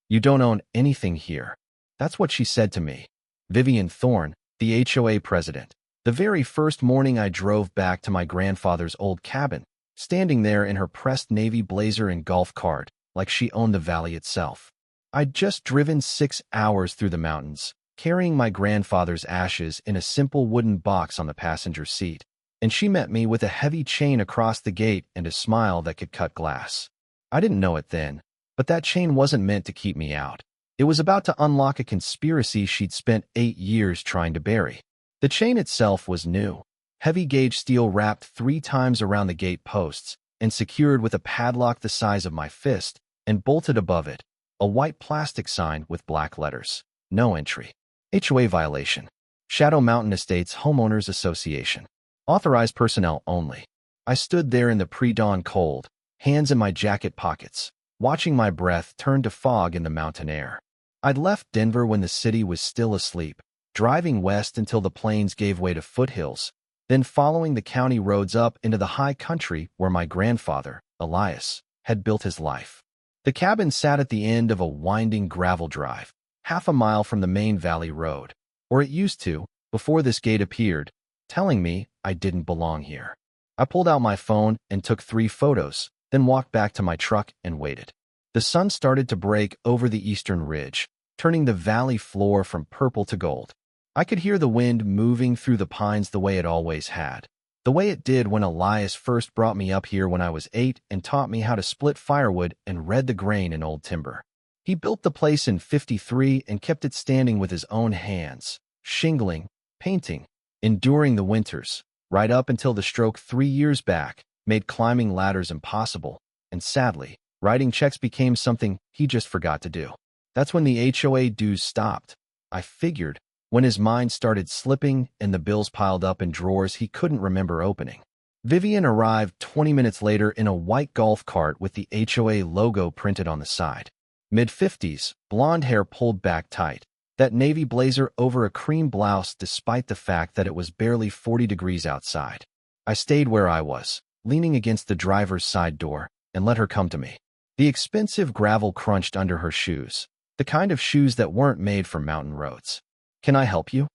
You don't own anything here. That's what she said to me. Vivian Thorne, the HOA president. The very first morning I drove back to my grandfather's old cabin, standing there in her pressed navy blazer and golf cart, like she owned the valley itself. I'd just driven 6 hours through the mountains, carrying my grandfather's ashes in a simple wooden box on the passenger seat, and she met me with a heavy chain across the gate and a smile that could cut glass. I didn't know it then, but that chain wasn't meant to keep me out. It was about to unlock a conspiracy she'd spent 8 years trying to bury. The chain itself was new, heavy-gauge steel wrapped 3 times around the gate posts and secured with a padlock the size of my fist, and bolted above it, a white plastic sign with black letters. No entry. HOA violation. Shadow Mountain Estates Homeowners Association. Authorized personnel only. I stood there in the pre-dawn cold, hands in my jacket pockets, watching my breath turn to fog in the mountain air. I'd left Denver when the city was still asleep, driving west until the plains gave way to foothills, then following the county roads up into the high country where my grandfather, Elias, had built his life. The cabin sat at the end of a winding gravel drive, half a mile from the main valley road, or it used to, before this gate appeared, telling me I didn't belong here. I pulled out my phone and took 3 photos, then walked back to my truck and waited. The sun started to break over the eastern ridge, turning the valley floor from purple to gold. I could hear the wind moving through the pines the way it always had, the way it did when Elias first brought me up here when I was 8 and taught me how to split firewood and red the grain in old timber. He built the place in '53 and kept it standing with his own hands, shingling, painting, enduring the winters, right up until the stroke 3 years back made climbing ladders impossible, and sadly, writing checks became something he just forgot to do. That's when the HOA dues stopped, I figured, when his mind started slipping and the bills piled up in drawers he couldn't remember opening. Vivian arrived 20 minutes later in a white golf cart with the HOA logo printed on the side. Mid-50s, blonde hair pulled back tight, that navy blazer over a cream blouse despite the fact that it was barely 40 degrees outside. I stayed where I was, leaning against the driver's side door, and let her come to me. The expensive gravel crunched under her shoes, the kind of shoes that weren't made for mountain roads. Can I help you?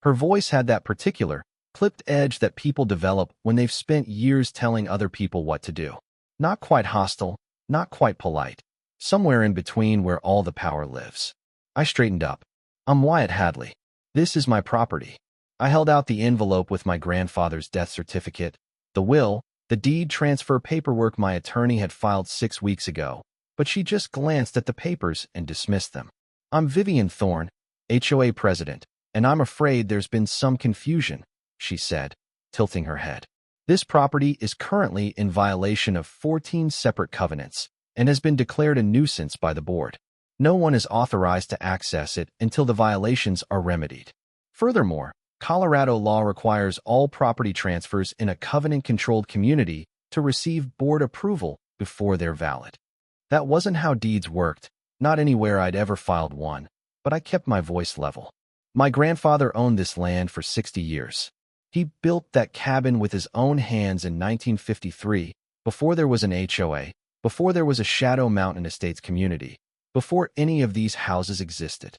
Her voice had that particular, clipped edge that people develop when they've spent years telling other people what to do. Not quite hostile, not quite polite. Somewhere in between where all the power lives. I straightened up. I'm Wyatt Hadley. This is my property. I held out the envelope with my grandfather's death certificate, the will, the deed transfer paperwork my attorney had filed 6 weeks ago, but she just glanced at the papers and dismissed them. I'm Vivian Thorne, HOA president, and I'm afraid there's been some confusion, she said, tilting her head. This property is currently in violation of 14 separate covenants and has been declared a nuisance by the board. No one is authorized to access it until the violations are remedied. Furthermore, Colorado law requires all property transfers in a covenant-controlled community to receive board approval before they're valid. That wasn't how deeds worked, not anywhere I'd ever filed one, but I kept my voice level. My grandfather owned this land for 60 years. He built that cabin with his own hands in 1953, before there was an HOA, before there was a Shadow Mountain Estates community, before any of these houses existed.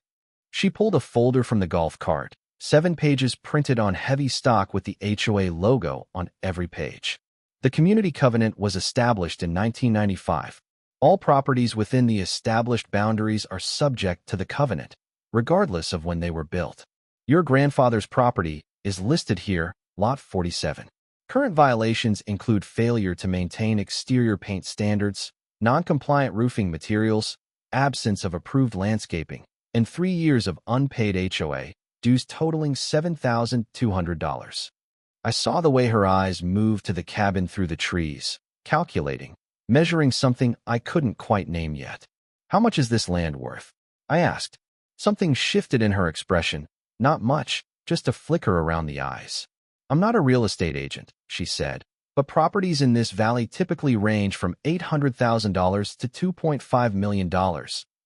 She pulled a folder from the golf cart, 7 pages printed on heavy stock with the HOA logo on every page. The community covenant was established in 1995. All properties within the established boundaries are subject to the covenant, regardless of when they were built. Your grandfather's property is listed here, Lot 47. Current violations include failure to maintain exterior paint standards, non-compliant roofing materials, absence of approved landscaping, and 3 years of unpaid HOA dues totaling $7,200. I saw the way her eyes moved to the cabin through the trees, calculating, measuring something I couldn't quite name yet. How much is this land worth? I asked. Something shifted in her expression. Not much, just a flicker around the eyes. I'm not a real estate agent, she said, but properties in this valley typically range from $800,000 to $2.5 million,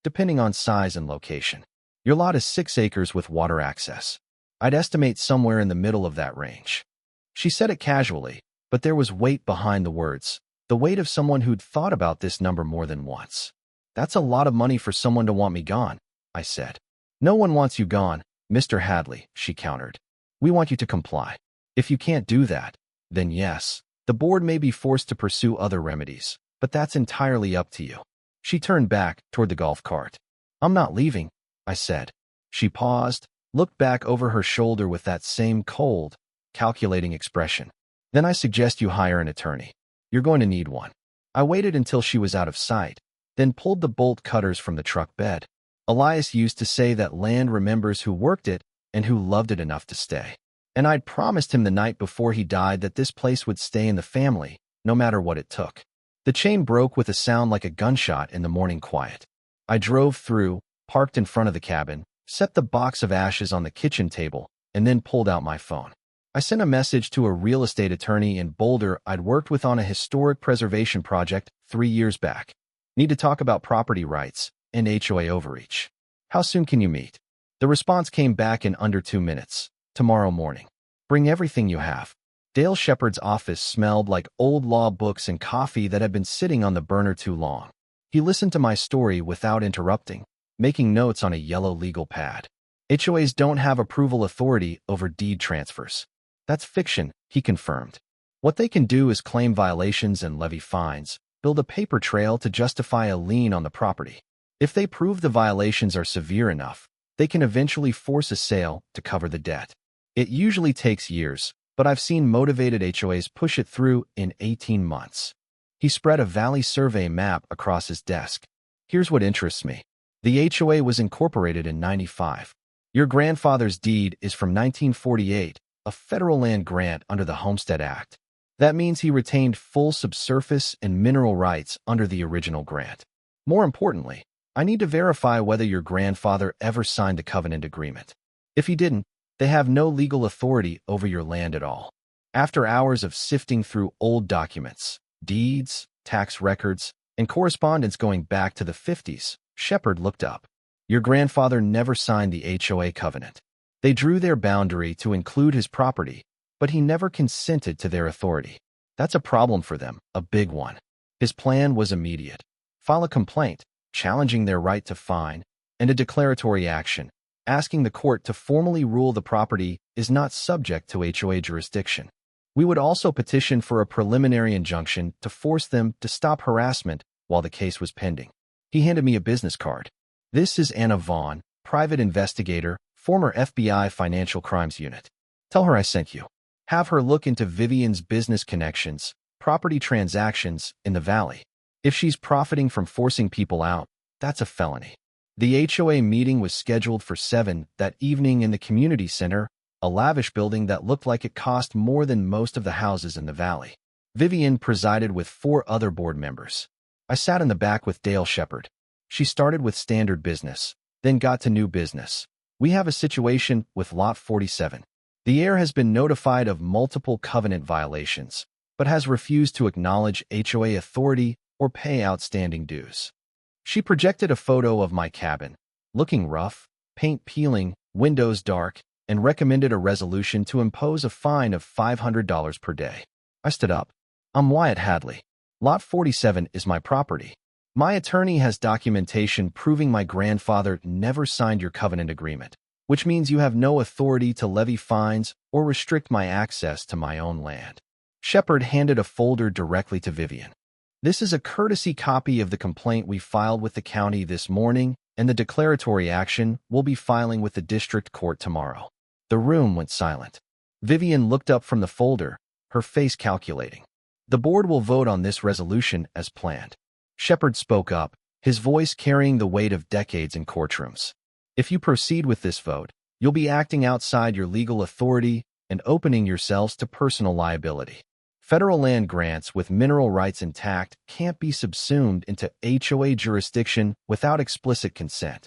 depending on size and location. Your lot is 6 acres with water access. I'd estimate somewhere in the middle of that range. She said it casually, but there was weight behind the words, the weight of someone who'd thought about this number more than once. That's a lot of money for someone to want me gone, I said. No one wants you gone, Mr. Hadley, she countered. We want you to comply. If you can't do that, then yes, the board may be forced to pursue other remedies, but that's entirely up to you. She turned back toward the golf cart. I'm not leaving, I said. She paused, looked back over her shoulder with that same cold, calculating expression. Then I suggest you hire an attorney. You're going to need one. I waited until she was out of sight, then pulled the bolt cutters from the truck bed. Elias used to say that land remembers who worked it and who loved it enough to stay. And I'd promised him the night before he died that this place would stay in the family, no matter what it took. The chain broke with a sound like a gunshot in the morning quiet. I drove through, parked in front of the cabin, set the box of ashes on the kitchen table, and then pulled out my phone. I sent a message to a real estate attorney in Boulder I'd worked with on a historic preservation project 3 years back. Need to talk about property rights and HOA overreach. How soon can you meet? The response came back in under 2 minutes. Tomorrow morning. Bring everything you have. Dale Shepard's office smelled like old law books and coffee that had been sitting on the burner too long. He listened to my story without interrupting, making notes on a yellow legal pad. HOAs don't have approval authority over deed transfers. That's fiction, he confirmed. What they can do is claim violations and levy fines, build a paper trail to justify a lien on the property. If they prove the violations are severe enough, they can eventually force a sale to cover the debt. It usually takes years, but I've seen motivated HOAs push it through in 18 months. He spread a Valley survey map across his desk. Here's what interests me. The HOA was incorporated in '95. Your grandfather's deed is from 1948, a federal land grant under the Homestead Act. That means he retained full subsurface and mineral rights under the original grant. More importantly, I need to verify whether your grandfather ever signed the covenant agreement. If he didn't, they have no legal authority over your land at all. After hours of sifting through old documents, deeds, tax records, and correspondence going back to the '50s, Shepard looked up. Your grandfather never signed the HOA covenant. They drew their boundary to include his property, but he never consented to their authority. That's a problem for them, a big one. His plan was immediate. File a complaint, challenging their right to fine, and a declaratory action, asking the court to formally rule the property is not subject to HOA jurisdiction. We would also petition for a preliminary injunction to force them to stop harassment while the case was pending. He handed me a business card. This is Anna Vaughn, private investigator, former FBI Financial Crimes Unit. Tell her I sent you. Have her look into Vivian's business connections, property transactions in the Valley. If she's profiting from forcing people out, that's a felony. The HOA meeting was scheduled for 7 that evening in the community center, a lavish building that looked like it cost more than most of the houses in the Valley. Vivian presided with 4 other board members. I sat in the back with Dale Shepard. She started with standard business, then got to new business. We have a situation with Lot 47. The heir has been notified of multiple covenant violations, but has refused to acknowledge HOA authority or pay outstanding dues. She projected a photo of my cabin, looking rough, paint peeling, windows dark, and recommended a resolution to impose a fine of $500 per day. I stood up. I'm Wyatt Hadley. Lot 47 is my property. My attorney has documentation proving my grandfather never signed your covenant agreement, which means you have no authority to levy fines or restrict my access to my own land. Shepard handed a folder directly to Vivian. This is a courtesy copy of the complaint we filed with the county this morning and the declaratory action we'll be filing with the district court tomorrow. The room went silent. Vivian looked up from the folder, her face calculating. The board will vote on this resolution as planned. Shepard spoke up, his voice carrying the weight of decades in courtrooms. If you proceed with this vote, you'll be acting outside your legal authority and opening yourselves to personal liability. Federal land grants with mineral rights intact can't be subsumed into HOA jurisdiction without explicit consent.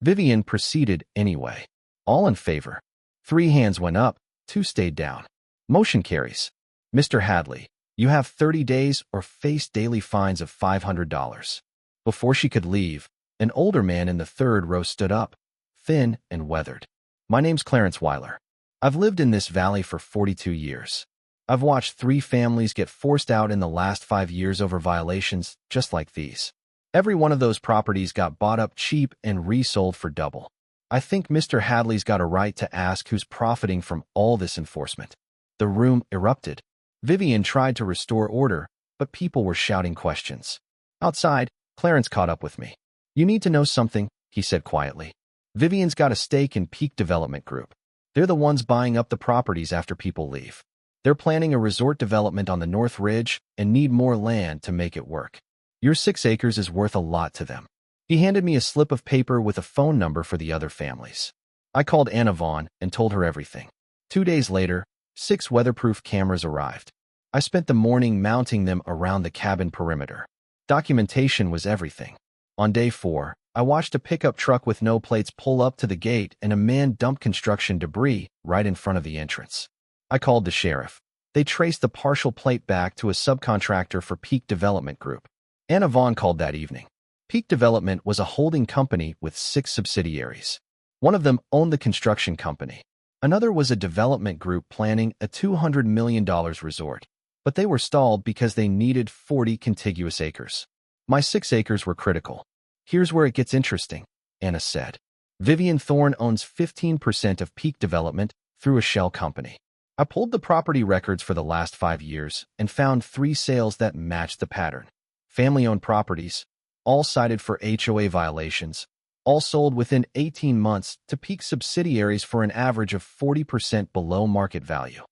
Vivian proceeded anyway. All in favor. 3 hands went up, 2 stayed down. Motion carries. Mr. Hadley, you have 30 days or face daily fines of $500. Before she could leave, an older man in the third row stood up, thin and weathered. My name's Clarence Weiler. I've lived in this valley for 42 years. I've watched 3 families get forced out in the last 5 years over violations just like these. Every one of those properties got bought up cheap and resold for double. I think Mr. Hadley's got a right to ask who's profiting from all this enforcement. The room erupted. Vivian tried to restore order, but people were shouting questions. Outside, Clarence caught up with me. "You need to know something," he said quietly. "Vivian's got a stake in Peak Development Group. They're the ones buying up the properties after people leave. They're planning a resort development on the North Ridge and need more land to make it work. Your 6 acres is worth a lot to them." He handed me a slip of paper with a phone number for the other families. I called Anna Vaughn and told her everything. 2 days later, 6 weatherproof cameras arrived. I spent the morning mounting them around the cabin perimeter. Documentation was everything. On day 4, I watched a pickup truck with no plates pull up to the gate and a man dump construction debris right in front of the entrance. I called the sheriff. They traced the partial plate back to a subcontractor for Peak Development Group. Anna Vaughn called that evening. Peak Development was a holding company with 6 subsidiaries. One of them owned the construction company. Another was a development group planning a $200 million resort, but they were stalled because they needed 40 contiguous acres. My 6 acres were critical. "Here's where it gets interesting," Anna said. "Vivian Thorne owns 15% of Peak Development through a shell company. I pulled the property records for the last 5 years and found 3 sales that matched the pattern. Family-owned properties, all cited for HOA violations, all sold within 18 months to Peak subsidiaries for an average of 40% below market value."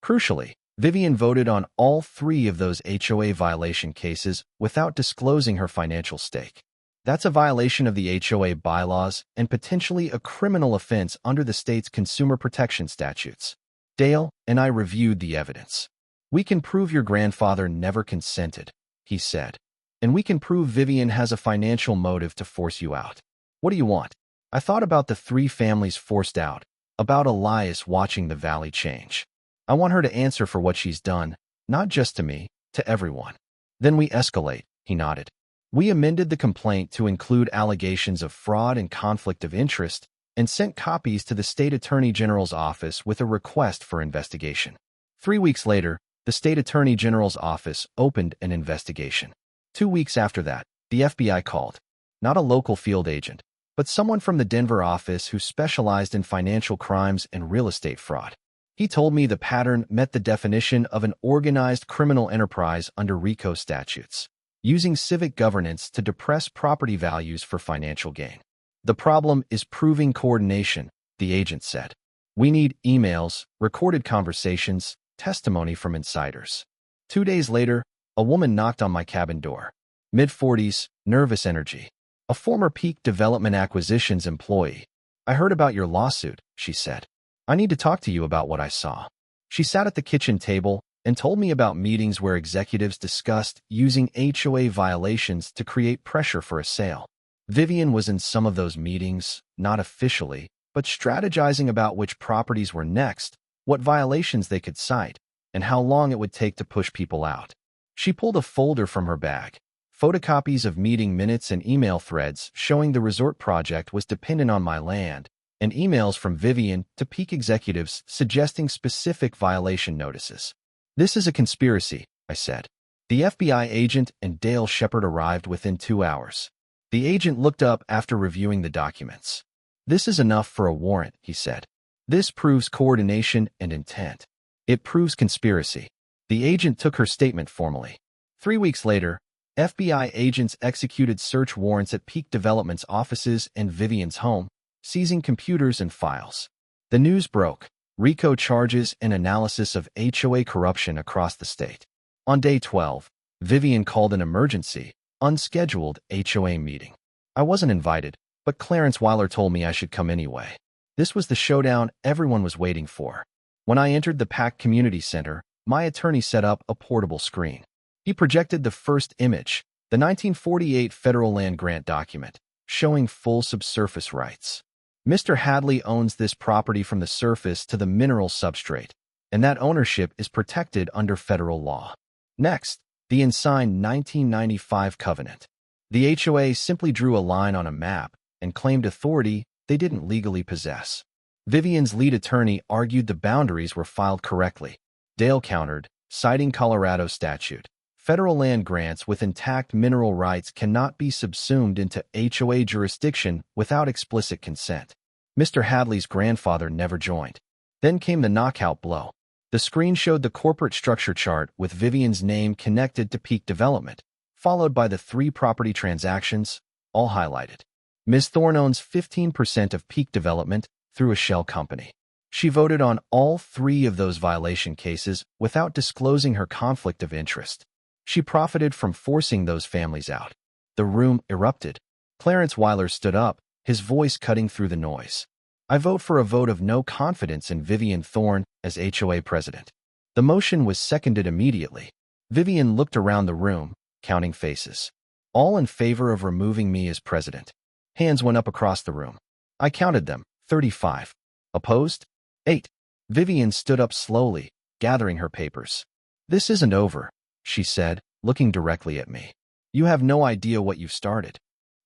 Crucially, Vivian voted on all 3 of those HOA violation cases without disclosing her financial stake. That's a violation of the HOA bylaws and potentially a criminal offense under the state's consumer protection statutes. Dale and I reviewed the evidence. "We can prove your grandfather never consented," he said. "And we can prove Vivian has a financial motive to force you out. What do you want?" I thought about the 3 families forced out, about Elias watching the valley change. I want her to answer for what she's done, not just to me, to everyone. "Then we escalate," he nodded. "We amended the complaint to include allegations of fraud and conflict of interest and sent copies to the state attorney general's office with a request for investigation. 3 weeks later, the state attorney general's office opened an investigation. 2 weeks after that, the FBI called. Not a local field agent, but someone from the Denver office who specialized in financial crimes and real estate fraud. He told me the pattern met the definition of an organized criminal enterprise under RICO statutes, using civic governance to depress property values for financial gain. "The problem is proving coordination," the agent said. "We need emails, recorded conversations, testimony from insiders." 2 days later, a woman knocked on my cabin door. Mid-40s, nervous energy. A former Peak Development Acquisitions employee. "I heard about your lawsuit," she said. "I need to talk to you about what I saw." She sat at the kitchen table and told me about meetings where executives discussed using HOA violations to create pressure for a sale. Vivian was in some of those meetings, not officially, but strategizing about which properties were next, what violations they could cite, and how long it would take to push people out. She pulled a folder from her bag, photocopies of meeting minutes and email threads showing the resort project was dependent on my land, and emails from Vivian to Peak executives suggesting specific violation notices. "This is a conspiracy," I said. The FBI agent and Dale Shepard arrived within 2 hours. The agent looked up after reviewing the documents. "This is enough for a warrant," he said. "This proves coordination and intent. It proves conspiracy." The agent took her statement formally. 3 weeks later, FBI agents executed search warrants at Peak Development's offices and Vivian's home, seizing computers and files. The news broke. RICO charges and analysis of HOA corruption across the state. On day 12, Vivian called an emergency, unscheduled HOA meeting. I wasn't invited, but Clarence Weiler told me I should come anyway. This was the showdown everyone was waiting for. When I entered the packed community center, my attorney set up a portable screen. He projected the first image, the 1948 federal land grant document, showing full subsurface rights. Mr. Hadley owns this property from the surface to the mineral substrate, and that ownership is protected under federal law. Next, the unsigned 1995 covenant. The HOA simply drew a line on a map and claimed authority they didn't legally possess. Vivian's lead attorney argued the boundaries were filed correctly. Dale countered, citing Colorado statute Federal land grants with intact mineral rights cannot be subsumed into HOA jurisdiction without explicit consent. Mr. Hadley's grandfather never joined. Then came the knockout blow. The screen showed the corporate structure chart with Vivian's name connected to Peak Development, followed by the 3 property transactions, all highlighted. Ms. Thorne owns 15% of Peak Development through a shell company. She voted on all 3 of those violation cases without disclosing her conflict of interest. She profited from forcing those families out. The room erupted. Clarence Weiler stood up, his voice cutting through the noise. I vote for a vote of no confidence in Vivian Thorne as HOA president. The motion was seconded immediately. Vivian looked around the room, counting faces. All in favor of removing me as president. Hands went up across the room. I counted them, 35. Opposed? 8. Vivian stood up slowly, gathering her papers. This isn't over, she said, looking directly at me. You have no idea what you've started.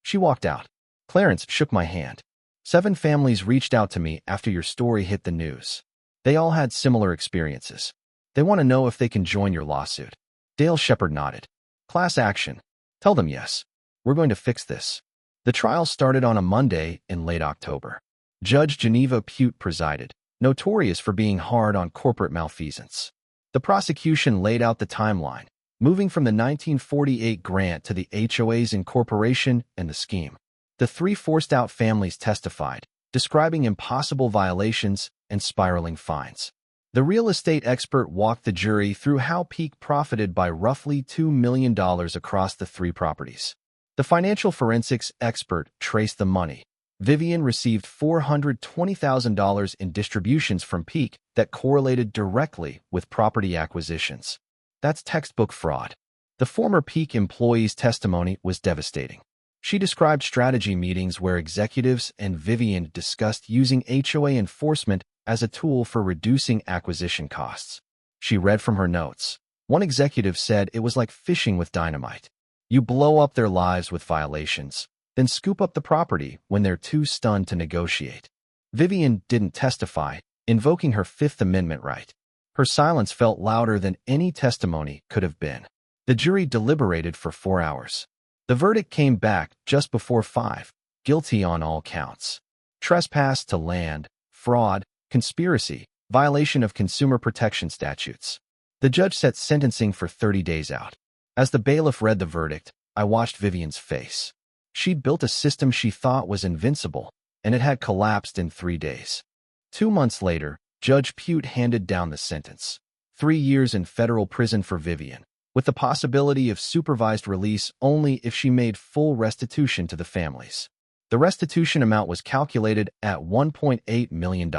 She walked out. Clarence shook my hand. 7 families reached out to me after your story hit the news. They all had similar experiences. They want to know if they can join your lawsuit. Dale Shepard nodded. Class action. Tell them yes. We're going to fix this. The trial started on a Monday in late October. Judge Geneva Pute presided, notorious for being hard on corporate malfeasance. The prosecution laid out the timeline, moving from the 1948 grant to the HOA's incorporation and the scheme. The 3 forced-out families testified, describing impossible violations and spiraling fines. The real estate expert walked the jury through how Peak profited by roughly $2 million across the 3 properties. The financial forensics expert traced the money. Vivian received $420,000 in distributions from Peak that correlated directly with property acquisitions. That's textbook fraud. The former Peak employee's testimony was devastating. She described strategy meetings where executives and Vivian discussed using HOA enforcement as a tool for reducing acquisition costs. She read from her notes. One executive said it was like fishing with dynamite. You blow up their lives with violations, then scoop up the property when they're too stunned to negotiate. Vivian didn't testify, invoking her Fifth Amendment right. Her silence felt louder than any testimony could have been. The jury deliberated for 4 hours. The verdict came back just before 5, guilty on all counts. Trespass to land, fraud, conspiracy, violation of consumer protection statutes. The judge set sentencing for 30 days out. As the bailiff read the verdict, I watched Vivian's face. She'd built a system she thought was invincible, and it had collapsed in 3 days. 2 months later, Judge Pute handed down the sentence. 3 years in federal prison for Vivian, with the possibility of supervised release only if she made full restitution to the families. The restitution amount was calculated at $1.8 million.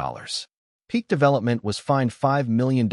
Peak Development was fined $5 million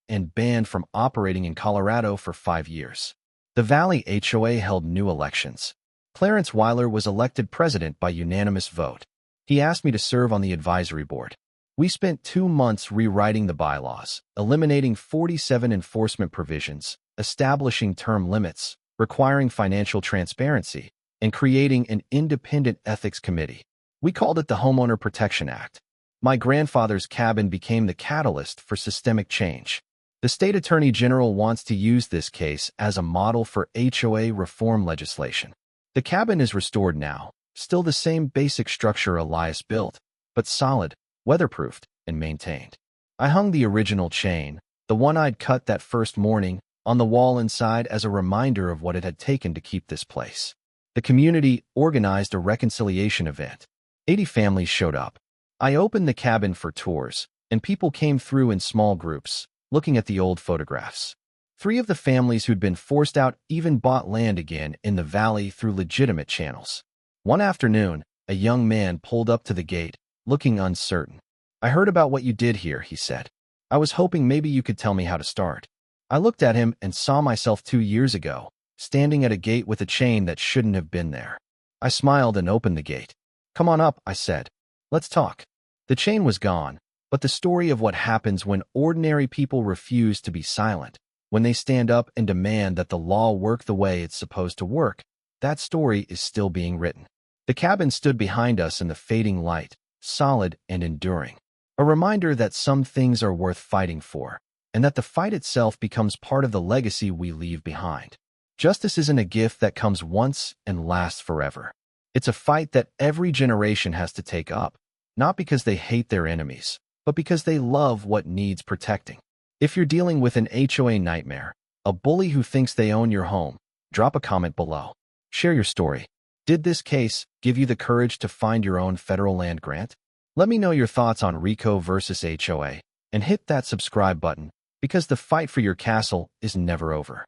and banned from operating in Colorado for 5 years. The Valley HOA held new elections. Clarence Weiler was elected president by unanimous vote. He asked me to serve on the advisory board. We spent 2 months rewriting the bylaws, eliminating 47 enforcement provisions, establishing term limits, requiring financial transparency, and creating an independent ethics committee. We called it the Homeowner Protection Act. My grandfather's cabin became the catalyst for systemic change. The state attorney general wants to use this case as a model for HOA reform legislation. The cabin is restored now, still the same basic structure Elias built, but solid, weatherproofed, and maintained. I hung the original chain, the one I'd cut that first morning, on the wall inside as a reminder of what it had taken to keep this place. The community organized a reconciliation event. 80 families showed up. I opened the cabin for tours, and people came through in small groups, looking at the old photographs. 3 of the families who'd been forced out even bought land again in the valley through legitimate channels. One afternoon, a young man pulled up to the gate, looking uncertain. I heard about what you did here, he said. I was hoping maybe you could tell me how to start. I looked at him and saw myself 2 years ago, standing at a gate with a chain that shouldn't have been there. I smiled and opened the gate. Come on up, I said. Let's talk. The chain was gone, but the story of what happens when ordinary people refuse to be silent, when they stand up and demand that the law work the way it's supposed to work, that story is still being written. The cabin stood behind us in the fading light, solid and enduring. A reminder that some things are worth fighting for, and that the fight itself becomes part of the legacy we leave behind. Justice isn't a gift that comes once and lasts forever. It's a fight that every generation has to take up, not because they hate their enemies, but because they love what needs protecting. If you're dealing with an HOA nightmare, a bully who thinks they own your home, drop a comment below. Share your story. Did this case give you the courage to find your own federal land grant? Let me know your thoughts on RICO versus HOA, and hit that subscribe button, because the fight for your castle is never over.